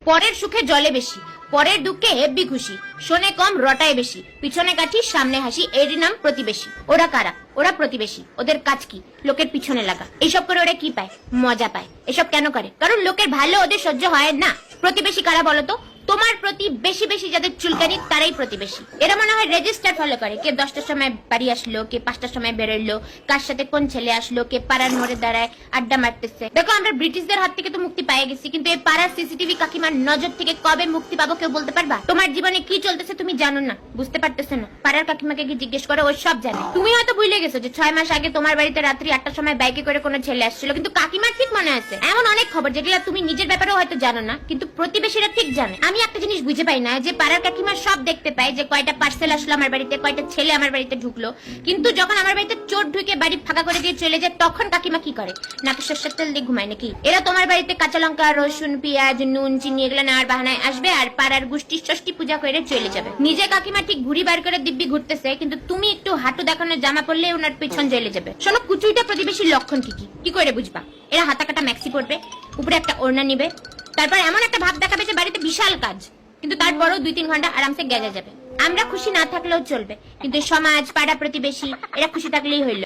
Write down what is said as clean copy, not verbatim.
পরের সুখে জলে বেশি, পরের দুঃখে হেব্বি খুশি, শোনে কম রটায় বেশি, পিছনে কাঠি সামনে হাসি, এরই নাম প্রতিবেশী। ওরা কারা? ওরা প্রতিবেশী। ওদের কাজ কি? লোকের পিছনে লাগা। এইসব করে ওরা কি পায়? মজা পায়। এসব কেন করে? কারণ লোকের ভালো ওদের সহ্য হয় না। প্রতিবেশী কারা বলতো? তোমার প্রতি বেশি বেশি যাদের চুলকানি তারাই প্রতিবেশী। এরা মনে হয় রেজিস্টার ফলো করে, কে 10টার সময় বাড়ি আসলো, কে 5টার সময় বেরোলো, কার সাথে কোন ছেলে আসলো, কে পাড়ার মোড়ে দাঁড়ায় আড্ডা মারতেছে। দেখো, আমরা ব্রিটিশদের হাত থেকে তো মুক্তি পেয়ে গেছি, কিন্তু এই পাড়ার সিসিটিভি কাকিমার নজর থেকে কবে মুক্তি পাবো কেউ বলতে পারবা? তোমার জীবনে কি চলতেছে তুমি জানো না, বুঝতে পারতেছো না। পাড়ার কাকিমাকে কি জিজ্ঞেস করো, ও সব জানে। তুমি হয়তো ভুলে গেছো যে 6 মাস আগে তোমার বাড়িতে রাত্রি 8টার সময় বাইকে করে কোনো ছেলে আসছিল, কিন্তু কাকিমার ঠিক মনে আছে। এমন অনেক খবর যেগুলো তুমি নিজের ব্যাপারেও হয়তো জানো না, কিন্তু প্রতিবেশীরা ঠিক জানে। আমি একটা জিনিস বুঝে পাই না, যে পাড়ার কাকিমা সব দেখতে পায়, যে কয়টা পার্সেল আসলো আমার বাড়িতে, কয়টা ছেলে আমার বাড়িতে ঢুকলো, কিন্তু যখন আমার বাড়িতে চোর ঢুকে বাড়ি ফাঁকা করে দিয়ে চলে যায়, তখন কাকিমা কি করে? নাকি সর্ষের তেল দিয়ে ঘুমায় নাকি? এরা তোমার বাড়িতে কাঁচা লঙ্কা, রসুন, পেঁয়াজ, নুন, চিনি এগুলো নেওয়ার বাহানায় আসবে, আর পাড়ার গোষ্ঠীর ষষ্ঠী পূজা করে চলে যাবে। নিজে কাকিমা ঠিক ঘুরি বার করে দিব্যি ঘুরতেছে, কিন্তু তুমি একটু হাঁটু দেখানোর জামা পরলে ওনার পেছন জ্বলে যাবে। শোনো, কুচুইটা প্রতিবেশীর লক্ষণ কি কি কি করে বুঝবা? এরা হাতা কাটা ম্যাক্সি পরবে, উপরে একটা ওড়না নিবে, তারপর এমন একটা ভাব দেখাবে যে বাড়িতে বিশাল কাজ, কিন্তু তারপরও 2-3 ঘন্টা আরামসে গেজা যাবে। আমরা খুশি না থাকলেও চলবে, কিন্তু সমাজ, পাড়া, প্রতিবেশী এরা খুশি থাকলেই হইল।